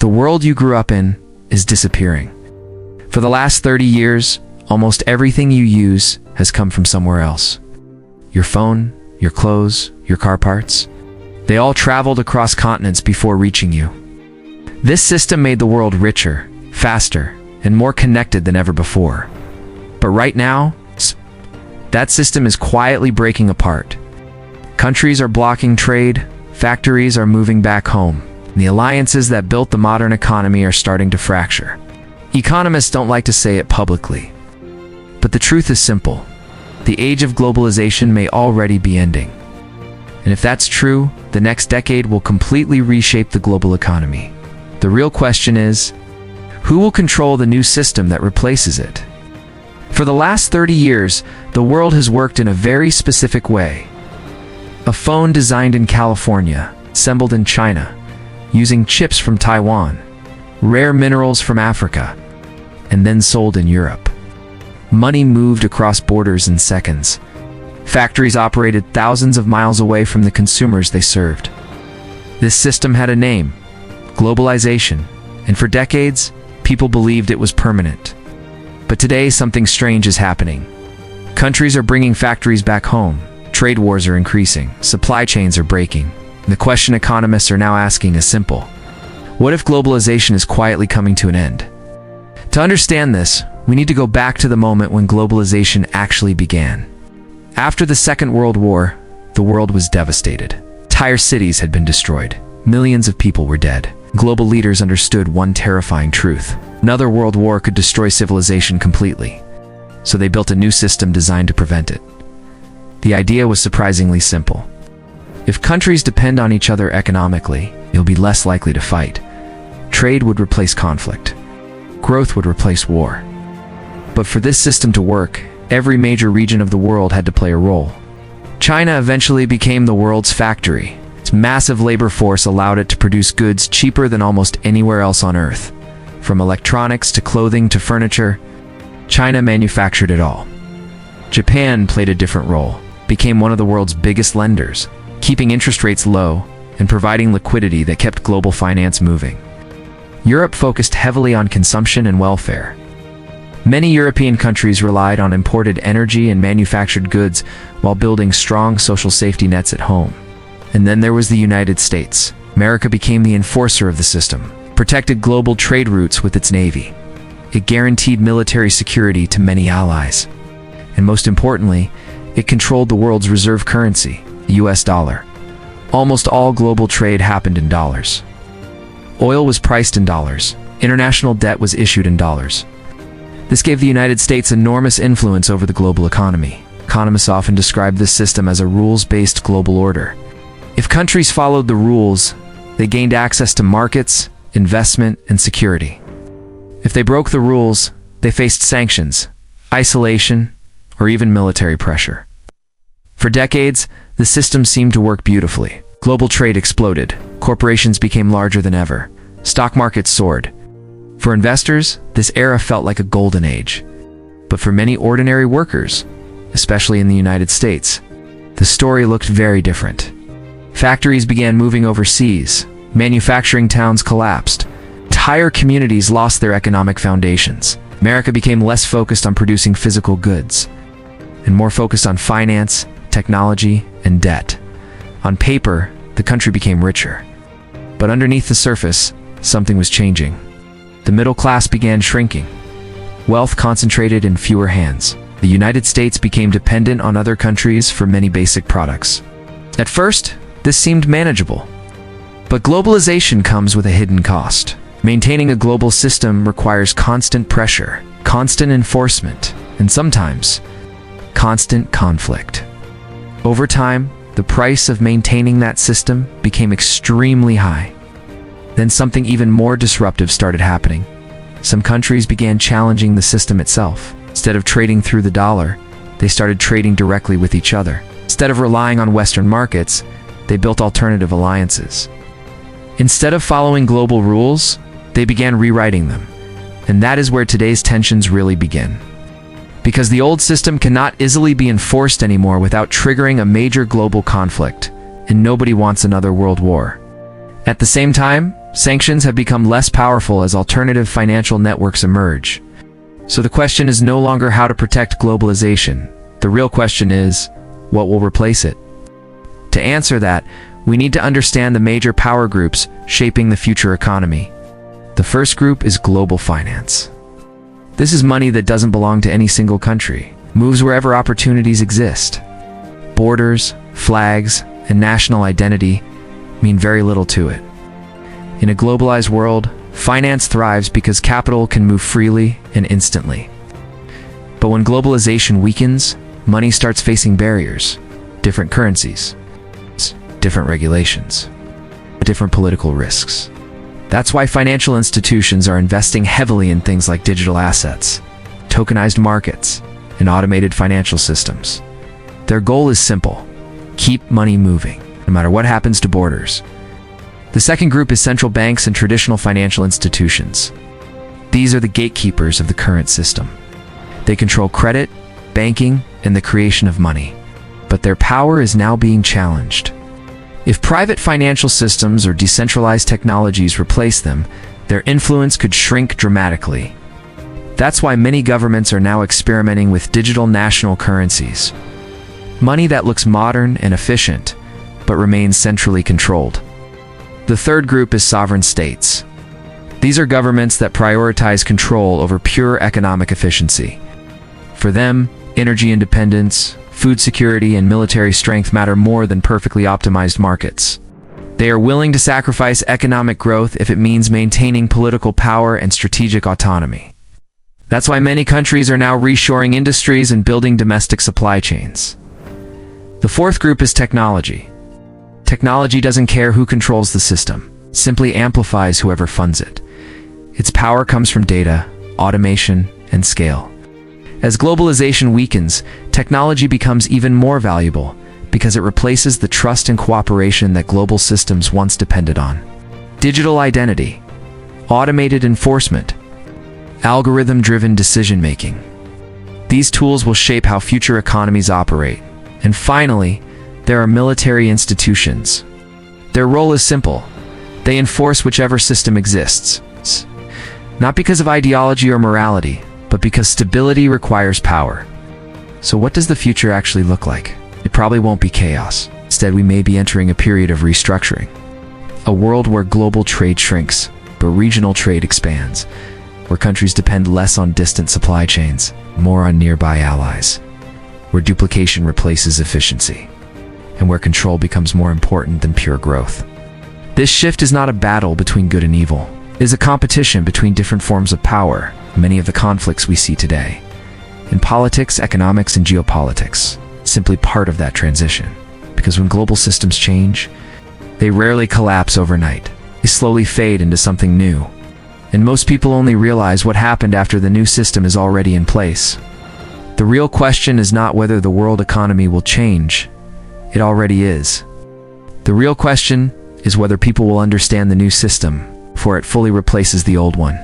The world you grew up in is disappearing. For the last 30 years, almost everything you use has come from somewhere else. Your phone, your clothes, your car parts, they all traveled across continents before reaching you. This system made the world richer, faster, and more connected than ever before. But right now, that system is quietly breaking apart. Countries are blocking trade, factories are moving back home, and the alliances that built the modern economy are starting to fracture. Economists don't like to say it publicly, but the truth is simple. The age of globalization may already be ending. And if that's true, the next decade will completely reshape the global economy. The real question is, who will control the new system that replaces it? For the last 30 years, the world has worked in a very specific way. A phone designed in California, assembled in China, using chips from Taiwan, rare minerals from Africa, and then sold in Europe. Money moved across borders in seconds. Factories operated thousands of miles away from the consumers they served. This system had a name, globalization, and for decades, people believed it was permanent. But today, something strange is happening. Countries are bringing factories back home, trade wars are increasing, supply chains are breaking. The question economists are now asking is simple. What if globalization is quietly coming to an end? To understand this, we need to go back to the moment when globalization actually began. After the Second World War, the world was devastated. Entire cities had been destroyed. Millions of people were dead. Global leaders understood one terrifying truth. Another world war could destroy civilization completely. So they built a new system designed to prevent it. The idea was surprisingly simple. If countries depend on each other economically, you'll be less likely to fight. Trade would replace conflict. Growth would replace war. But for this system to work, every major region of the world had to play a role. China eventually became the world's factory. Its massive labor force allowed it to produce goods cheaper than almost anywhere else on Earth. From electronics to clothing to furniture, China manufactured it all. Japan played a different role, became one of the world's biggest lenders, keeping interest rates low and providing liquidity that kept global finance moving. Europe focused heavily on consumption and welfare. Many European countries relied on imported energy and manufactured goods while building strong social safety nets at home. And then there was the United States. America became the enforcer of the system, protected global trade routes with its navy. It guaranteed military security to many allies. And most importantly, it controlled the world's reserve currency, the US dollar. Almost all global trade happened in dollars. Oil was priced in dollars. International debt was issued in dollars. This gave the United States enormous influence over the global economy. Economists often describe this system as a rules-based global order. If countries followed the rules, they gained access to markets, investment, and security. If they broke the rules, they faced sanctions, isolation, or even military pressure. For decades, the system seemed to work beautifully. Global trade exploded. Corporations became larger than ever. Stock markets soared. For investors, this era felt like a golden age. But for many ordinary workers, especially in the United States, the story looked very different. Factories began moving overseas. Manufacturing towns collapsed. Entire communities lost their economic foundations. America became less focused on producing physical goods and more focused on finance, technology, and debt. On paper, the country became richer. But underneath the surface, something was changing. The middle class began shrinking. Wealth concentrated in fewer hands. The United States became dependent on other countries for many basic products. At first, this seemed manageable. But globalization comes with a hidden cost. Maintaining a global system requires constant pressure, constant enforcement, and sometimes, constant conflict. Over time, the price of maintaining that system became extremely high. Then something even more disruptive started happening. Some countries began challenging the system itself. Instead of trading through the dollar, they started trading directly with each other. Instead of relying on Western markets, they built alternative alliances. Instead of following global rules, they began rewriting them. And that is where today's tensions really begin. Because the old system cannot easily be enforced anymore without triggering a major global conflict, and nobody wants another world war. At the same time, Sanctions have become less powerful as alternative financial networks emerge. So the question is no longer how to protect globalization. The real question is, what will replace it? To answer that, we need to understand the major power groups shaping the future economy. The first group is global finance. This is money that doesn't belong to any single country, moves wherever opportunities exist. Borders, flags, and national identity mean very little to it. In a globalized world, finance thrives because capital can move freely and instantly. But when globalization weakens, money starts facing barriers, different currencies, different regulations, different political risks. That's why financial institutions are investing heavily in things like digital assets, tokenized markets, and automated financial systems. Their goal is simple: keep money moving, no matter what happens to borders. The second group is central banks and traditional financial institutions. These are the gatekeepers of the current system. They control credit, banking, and the creation of money. But their power is now being challenged. If private financial systems or decentralized technologies replace them, their influence could shrink dramatically. That's why many governments are now experimenting with digital national currencies. Money that looks modern and efficient, but remains centrally controlled. The third group is sovereign states. These are governments that prioritize control over pure economic efficiency. For them, energy independence, food security, and military strength matter more than perfectly optimized markets. They are willing to sacrifice economic growth if it means maintaining political power and strategic autonomy. That's why many countries are now reshoring industries and building domestic supply chains. The fourth group is technology. Technology doesn't care who controls the system, it simply amplifies whoever funds it. Its power comes from data, automation, and scale. As globalization weakens, technology becomes even more valuable because it replaces the trust and cooperation that global systems once depended on. Digital identity, automated enforcement, algorithm-driven decision-making. These tools will shape how future economies operate. And finally, there are military institutions. Their role is simple. They enforce whichever system exists. Not because of ideology or morality, but because stability requires power. So what does the future actually look like? It probably won't be chaos. Instead, we may be entering a period of restructuring. A world where global trade shrinks, but regional trade expands. Where countries depend less on distant supply chains, more on nearby allies. Where duplication replaces efficiency. And where control becomes more important than pure growth. This shift is not a battle between good and evil. It is a competition between different forms of power, many of the conflicts we see today. In politics, economics, and geopolitics, simply part of that transition. Because when global systems change, they rarely collapse overnight. They slowly fade into something new. And most people only realize what happened after the new system is already in place. The real question is not whether the world economy will change. It already is. The real question is whether people will understand the new system before it fully replaces the old one.